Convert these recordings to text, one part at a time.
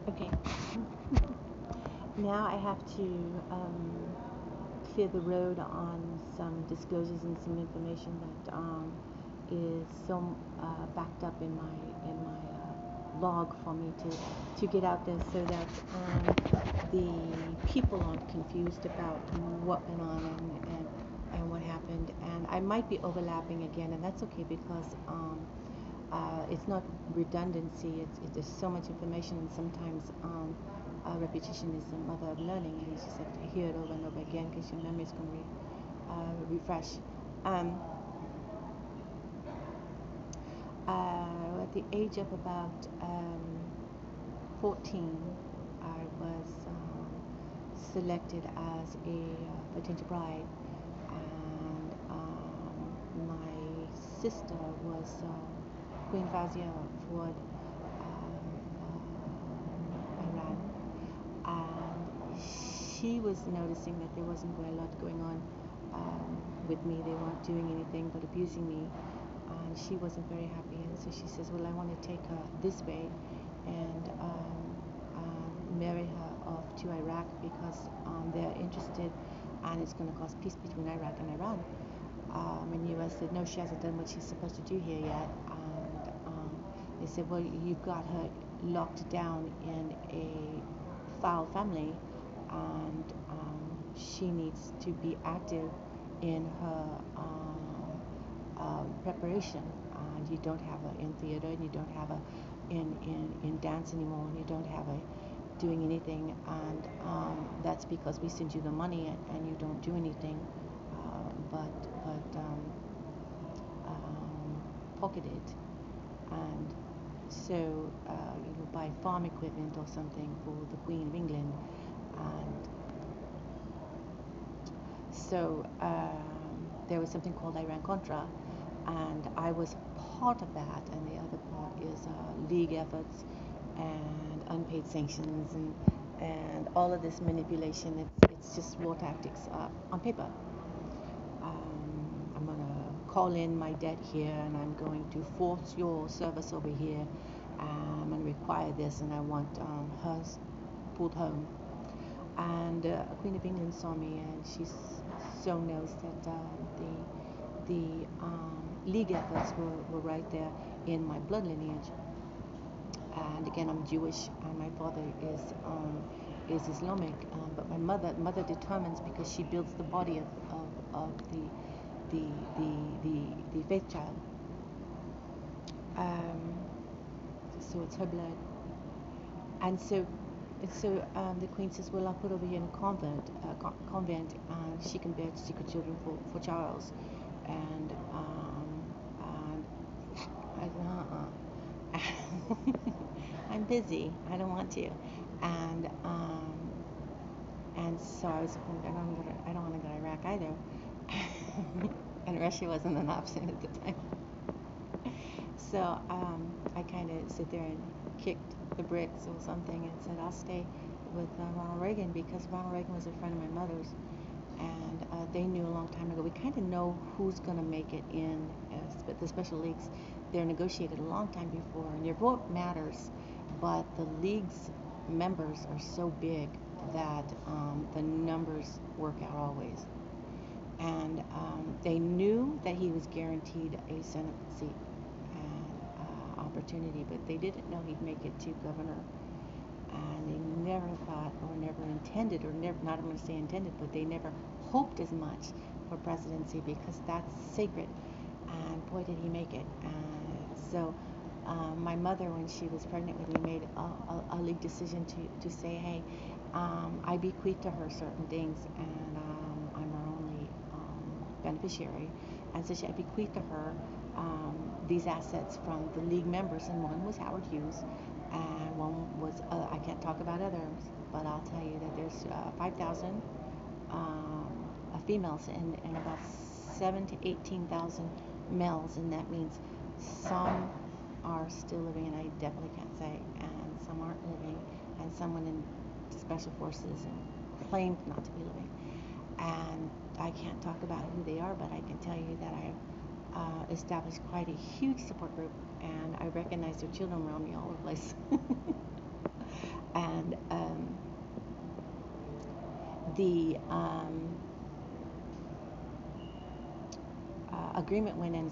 Okay. Now I have to clear the road on some disclosures and some information that is so backed up in my log for me to get out there so that the people aren't confused about what went on and what happened. And I might be overlapping again, and that's okay because it's not redundancy. There's so much information, and sometimes repetition is the mother of learning, and you just have to hear it over and over again because your memory is going to refresh. Um, at the age of about 14, I was selected as a potential bride, and my sister was Queen Fazia Ford Iran, and she was noticing that there wasn't a lot going on with me. They weren't doing anything but abusing me, and she wasn't very happy. And so she says, "Well, I want to take her this way and marry her off to Iraq because they're interested, and it's going to cause peace between Iraq and Iran." And U.S. said, "No, she hasn't done what she's supposed to do here yet." And they said, "Well, you've got her locked down in a foul family, and she needs to be active in her preparation. And you don't have her in theater, and you don't have her in dance anymore, and you don't have her doing anything. And that's because we send you the money, and you don't do anything but pocket it. And so you will buy farm equipment or something for the Queen of England." And so there was something called Iran-Contra, and I was part of that, and the other part is league efforts and unpaid sanctions and all of this manipulation. It's just war tactics on paper. I'm going to call in my debt here, and I'm going to force your service over here. I'm going to require this, and I want hers pulled home. And Queen of England saw me, and she so knows that the league efforts were right there in my blood lineage. And again, I'm Jewish, and my father is Islamic. But my mother determines, because she builds the body of the faith child. Um, so it's her blood. And so the queen says, "Well, I'll put over here in a convent, and she can bear secret children for Charles." And I said, I'm busy. I don't want to. And and so I was, I don't want to go to Iraq either. And Russia wasn't an option at the time. So I kind of sit there and kicked the bricks or something and said, "I'll stay with Ronald Reagan," because Ronald Reagan was a friend of my mother's, and they knew a long time ago. We kind of know who's going to make it in the special leagues. They're negotiated a long time before, and your vote matters, but the league's members are so big that the numbers work out always. And they knew that he was guaranteed a Senate seat and opportunity, but they didn't know he'd make it to governor. And they never thought, or never intended, or never, not I'm going to say intended, but they never hoped as much for presidency, because that's sacred. And boy, did he make it. So my mother, when she was pregnant with me, made a league decision to say, "Hey, I bequeath to her certain things, and I'm her only beneficiary." And so I bequeathed to her these assets from the league members, and one was Howard Hughes, and one was, I can't talk about others, but I'll tell you that there's 5,000 females and about 7 to 18,000 males, and that means some are still living, and I definitely can't say, and some aren't living, and some went in special forces and claimed not to be living. And I can't talk about who they are, but I can tell you that I have established quite a huge support group, and I recognize their children around me all over the place. the agreement went in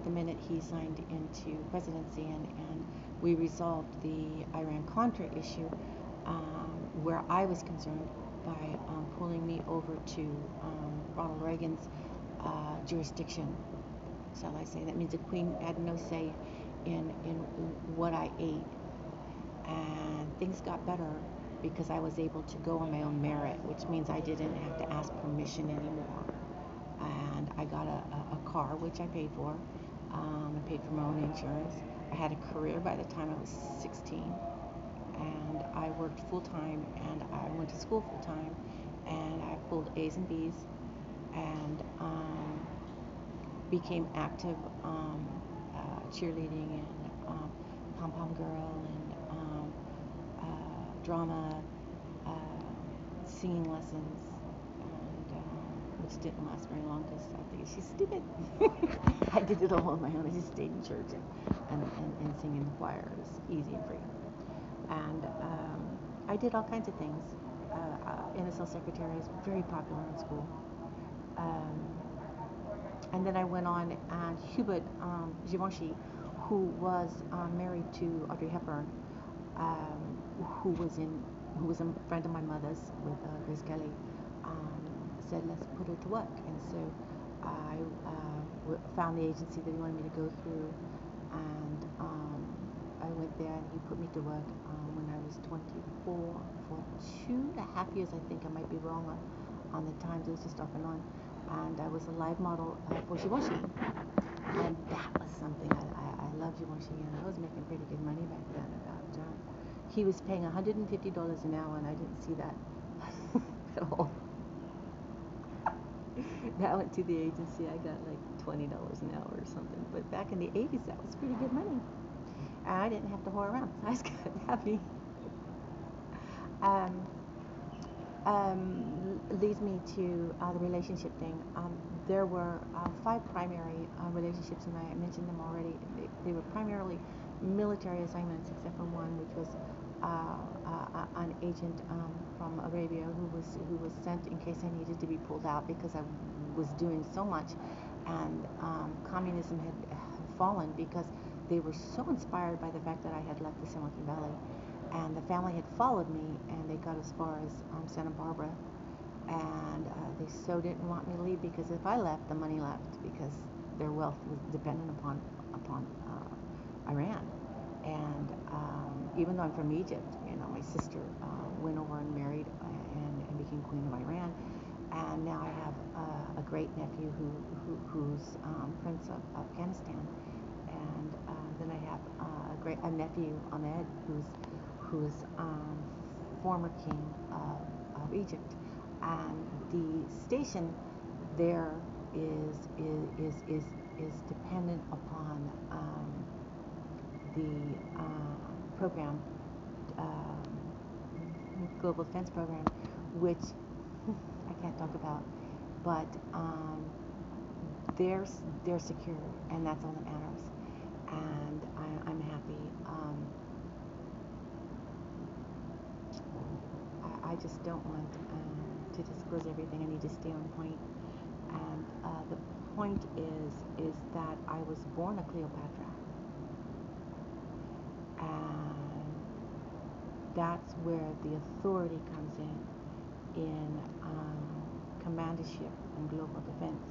the minute he signed into presidency, and we resolved the Iran-Contra issue, where I was concerned by pulling me over to Ronald Reagan's jurisdiction, shall I say. That means the Queen had no say in what I ate. And things got better because I was able to go on my own merit, which means I didn't have to ask permission anymore. And I got a car, which I paid for. I paid for my own insurance. I had a career by the time I was 16. And I worked full time, and I went to school full time, and I pulled A's and B's, and became active cheerleading and pom pom girl and drama, singing lessons, and which didn't last very long because I think she's stupid. I did it all on my own. I just stayed in church and singing in the choir. It was easy and free. And I did all kinds of things. NSL secretary is very popular in school. And then I went on, and Hubert Givenchy, who was married to Audrey Hepburn, who was a friend of my mother's with Grace Kelly, said, let's put her to work. And so I found the agency that he wanted me to go through, and I went there, and he put me to work when I was 24 for 2.5 years. I think I might be wrong on the times. It was just off and on. And I was a live model for Givenchy. And that was something. I love Givenchy, and I was making pretty good money back then. He was paying $150 an hour, and I didn't see that at all. That went to the agency. I got like $20 an hour or something. But back in the 80s, that was pretty good money. And I didn't have to whore around. I was good, happy. Leads me to the relationship thing. There were 5 primary relationships, and I mentioned them already. They were primarily military assignments, except for one, which was an agent from Arabia who was sent in case I needed to be pulled out because I was doing so much, and communism had fallen because they were so inspired by the fact that I had left the Silicon Valley. And the family had followed me, and they got as far as Santa Barbara, and they so didn't want me to leave because if I left, the money left because their wealth was dependent upon Iran. And even though I'm from Egypt, my sister went over and married and became queen of Iran, and now I have a great nephew who's Prince of Afghanistan, and then I have a nephew Ahmed who's former king of Egypt, and the station there is dependent upon the program, Global Defense Program, which I can't talk about, but they're secure, and that's all that matters, and I'm happy. I just don't want to disclose everything. I need to stay on point. And the point is that I was born a Cleopatra. And that's where the authority comes in commandership and global defense.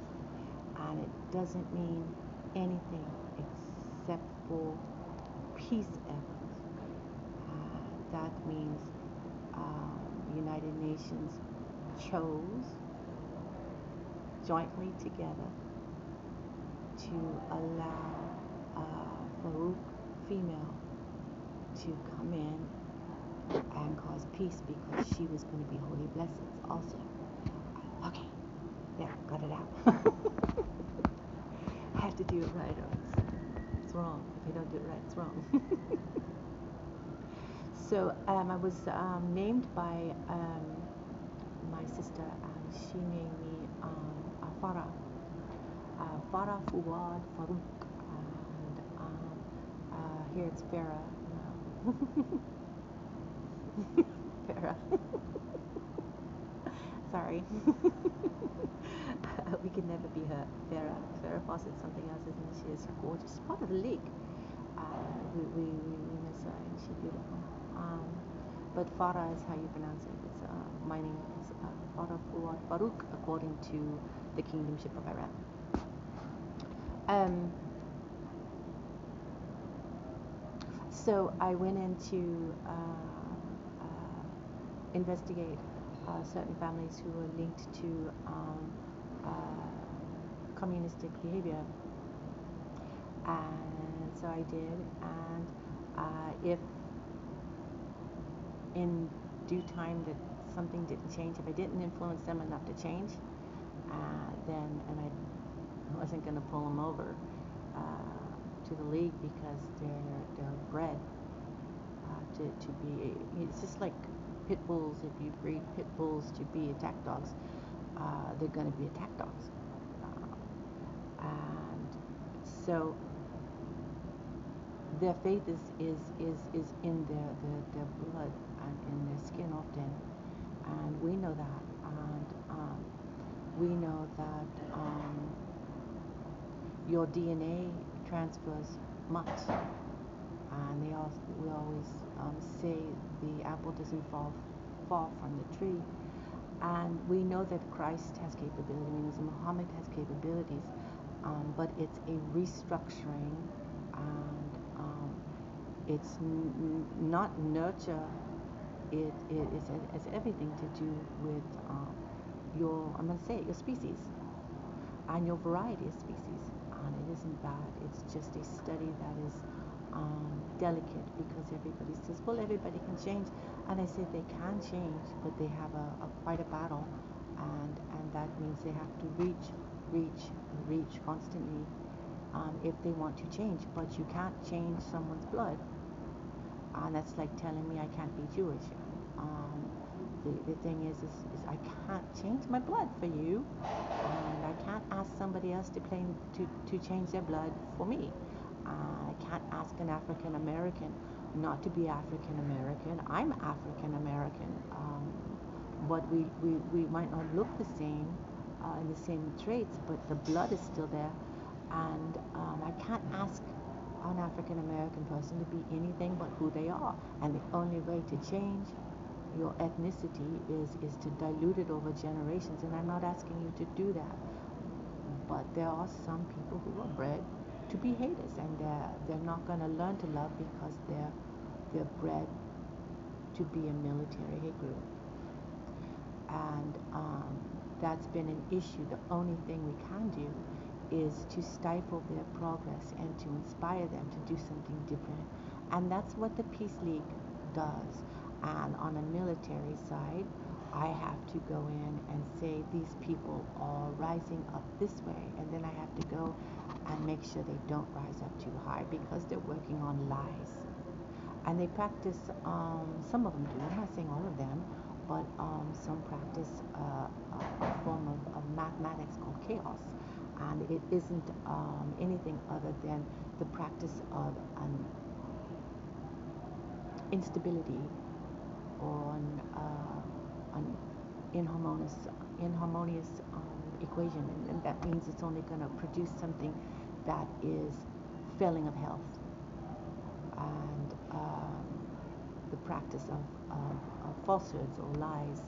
And it doesn't mean anything except for peace efforts. That means United Nations chose jointly together to allow Farouk female to come in and cause peace because she was going to be holy blessings also. Okay, there, got it out. I have to do it right or it's wrong. If I don't do it right, it's wrong. So I was named by my sister, and she named me Farah. Farah Fuad Farouk. And here it's Farah. Farah. Sorry. We can never be her. Farrah Fawcett's something else, isn't she? Is gorgeous. She's part of the league. We miss her, and she's beautiful. But Farah is how you pronounce it. It's my name is Farah Fuad Farouk, according to the Kingdomship of Iran. Um, so I went in to investigate certain families who were linked to communistic behavior, and so I did. And if in due time that something didn't change, if I didn't influence them enough to change, then and I wasn't going to pull them over to the league because they're bred to be. It's just like pit bulls. If you breed pit bulls to be attack dogs, they're going to be attack dogs. And so their faith is in their blood and in their skin often, and we know that, and we know that your DNA transfers much, and we always say the apple doesn't fall from the tree, and we know that Christ has capability, Muhammad has capabilities, but it's a restructuring, and it's not nurture. It's everything to do with I'm going to say it, your species and your variety of species. And it isn't bad. It's just a study that is delicate, because everybody says, well, everybody can change. And I say they can change, but they have quite a battle. And that means they have to reach constantly if they want to change. But you can't change someone's blood. And that's like telling me I can't be Jewish. The thing is I can't change my blood for you, and I can't ask somebody else to change their blood for me. I can't ask an African American not to be African American. I'm African American, but we might not look the same in the same traits, but the blood is still there, and I can't ask an African American person to be anything but who they are, and the only way to change your ethnicity is to dilute it over generations, and I'm not asking you to do that. But there are some people who are bred to be haters, and they're not going to learn to love because they're bred to be a military hate group, and that's been an issue. The only thing we can do is to stifle their progress and to inspire them to do something different, and that's what the Peace League does. And on a military side, I have to go in and say these people are rising up this way, and then I have to go and make sure they don't rise up too high, because they're working on lies. And they practice, some of them do, I'm not saying all of them, but some practice a form of mathematics called chaos. And it isn't anything other than the practice of an instability or an inharmonious equation, and that means it's only going to produce something that is failing of health. And the practice of falsehoods or lies,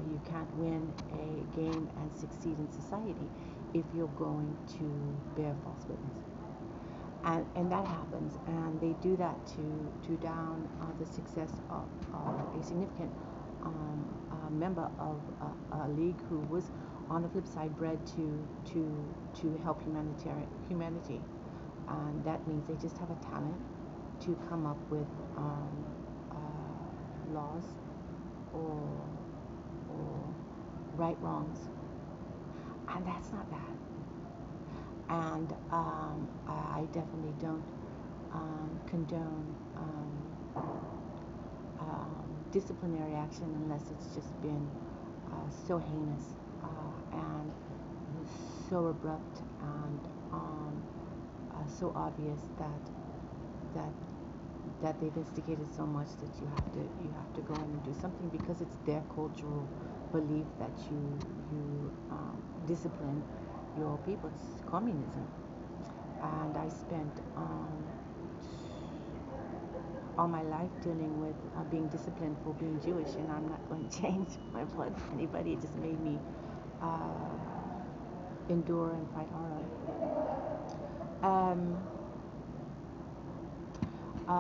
you can't win a game and succeed in society if you're going to bear false witness. And that happens, and they do that to down the success of a significant member of a league who was, on the flip side, bred to help humanity, and that means they just have a talent to come up with laws or right wrongs, and that's not bad. And I definitely don't condone disciplinary action unless it's just been so heinous and so abrupt and so obvious that that they've instigated so much that you have to go in and do something because it's their cultural belief that you discipline your people. It's communism, and I spent all my life dealing with being disciplined for being Jewish, and I'm not going to change my blood for anybody. It just made me uh, endure and fight harder. Um, a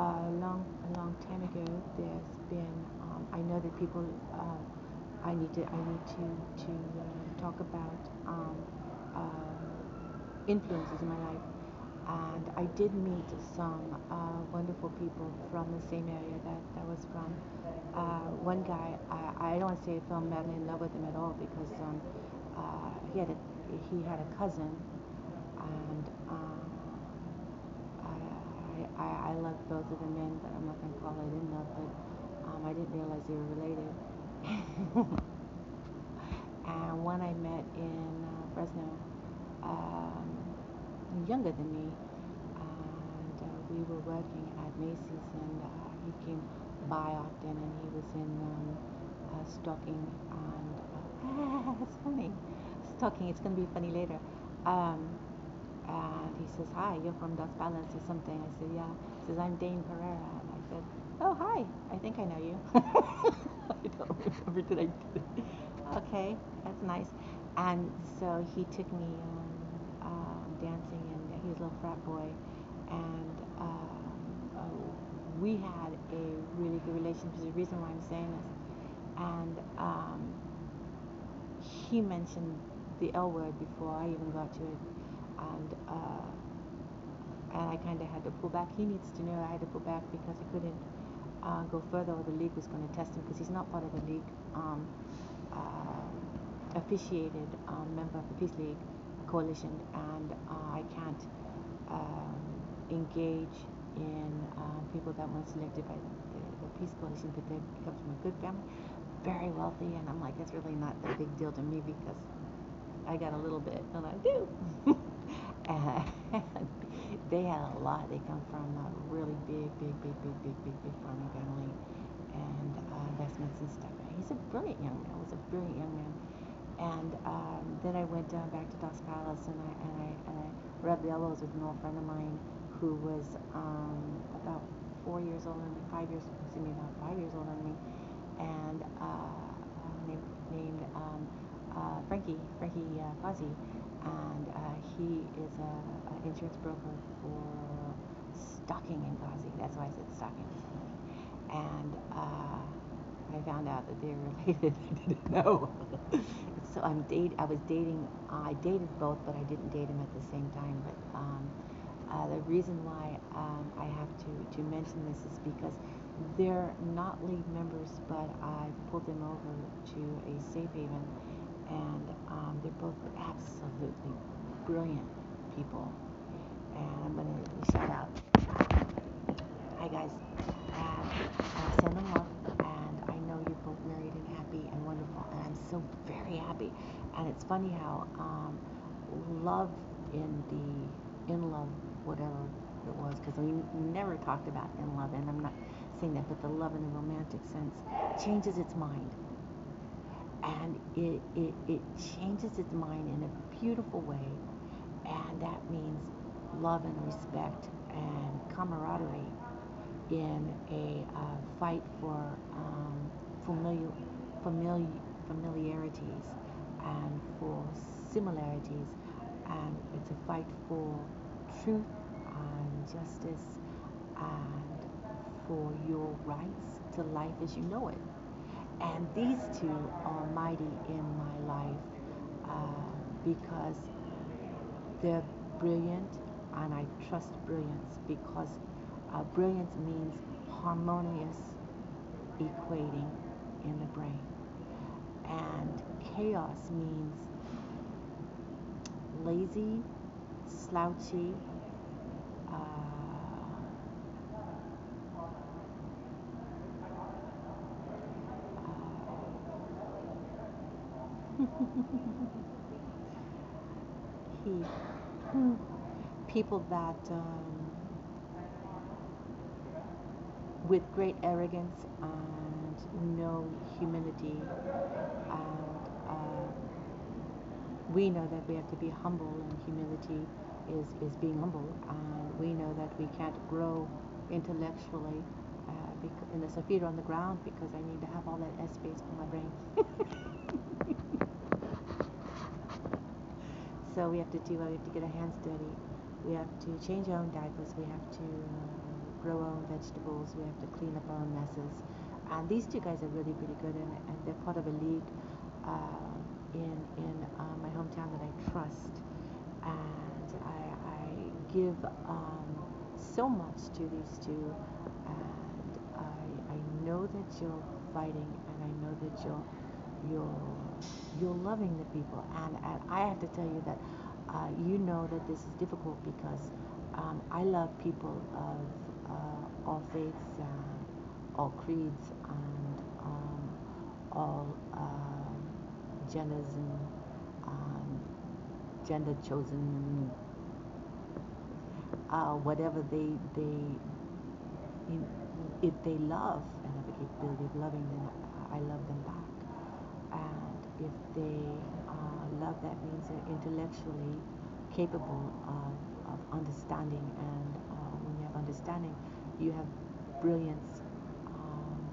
long time ago, there's been. I know that people. I need to talk about influences in my life, and I did meet some wonderful people from the same area that I was from. One guy, I don't want to say I fell madly in love with him at all because he had a cousin, and I loved both of the men, but I'm not going to call it in love. But I didn't realize they were related. And one I met in Fresno, um, younger than me, and we were working at Macy's, and he came by often, and he was in stalking, and it's funny, stalking. It's going to be funny later. Um, and he says, "Hi, you're from Dos Palos or something." I said, "Yeah." He says, "I'm Dane Pereira," and I said, "Oh, hi. I think I know you." I don't remember. Did I do it? Okay, that's nice. And so he took me dancing, and he was a little frat boy, and we had a really good relationship. The reason why I'm saying this, and he mentioned the L word before I even got to it, and I kind of had to pull back. He needs to know I had to pull back because I couldn't go further, or the league was going to test him because he's not part of the league. Officiated member of the Peace League Coalition, and I can't engage in people that weren't selected by the Peace Coalition, but they come from a good family, very wealthy, and I'm like, that's really not a big deal to me because I got a little bit, and I do. And they had a lot. They come from a really big farming family and investments and stuff. He's a brilliant young man. Was a brilliant young man. And then I went back to Dos Palos, and I rubbed elbows with an old friend of mine who was about 4 years older than me, 5 years, excuse me, about 5 years older than me, and named Frankie Fuzzy, and he is an insurance broker for stocking in Ghazi. That's why I said stocking. And I found out that they're related. I didn't know. So I was dating. I dated both, but I didn't date them at the same time. But the reason why I have to mention this is because they're not league members, but I pulled them over to a safe haven, and they're both absolutely brilliant people. And I'm going to shout out. Hi guys, and send them love, and I know you're both married and happy and wonderful, and I'm so very happy. And it's funny how love in love, whatever it was, because we never talked about in love, and I'm not saying that, but the love in the romantic sense changes its mind, and it changes its mind in a beautiful way, and that means love and respect and camaraderie in a fight for familiar, familiarities and for similarities, and it's a fight for truth and justice and for your rights to life as you know it. And these two are mighty in my life because they're brilliant, and I trust brilliance because brilliance means harmonious equating in the brain, and chaos means lazy, slouchy, he, people that with great arrogance and no humility. And we know that we have to be humble, and humility is being humble. And we know that we can't grow intellectually in the feet on the ground, because I need to have all that S space for my brain. So we have to do, we have to get our hands dirty. We have to change our own diapers. We have to grow our own vegetables. We have to clean up our own messes. And these two guys are really pretty good, and they're part of a league in my hometown that I trust. And I give so much to these two, and I know that you're fighting, and I know that you're loving the people, and I have to tell you that you know that this is difficult, because I love people of all faiths and all creeds and all genders and gender chosen, whatever they if they love and have the capability of loving, then I love them back. And if they love, that means they're intellectually capable of understanding. And when you have understanding, you have brilliance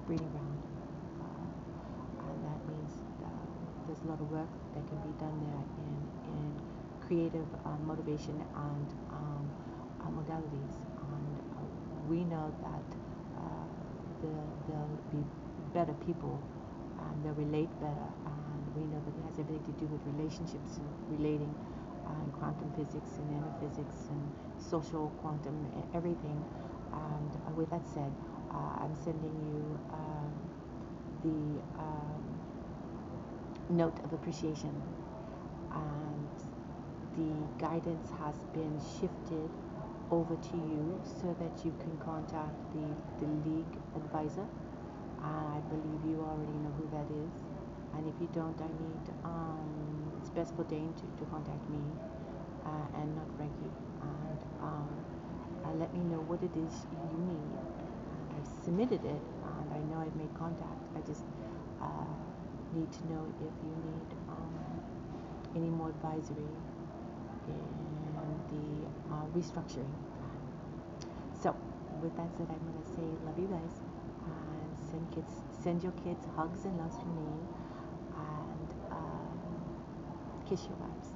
breeding ground. And that means there's a lot of work that can be done there in creative motivation and modalities. And we know that they'll be better people, and they'll relate better. And we know that it has everything to do with relationships and relating, and quantum physics and nanophysics and social quantum, everything. And with that said, I'm sending you the note of appreciation, and the guidance has been shifted over to you so that you can contact the league advisor. I believe you already know who that is, and if you don't, I need it's best for Dane to contact me and not Frankie, and let me know what it is you need. And I've submitted it, and I know I've made contact. I just need to know if you need any more advisory in the restructuring. So, with that said, I'm going to say love you guys, and send your kids hugs and loves from me, and kiss your vibes.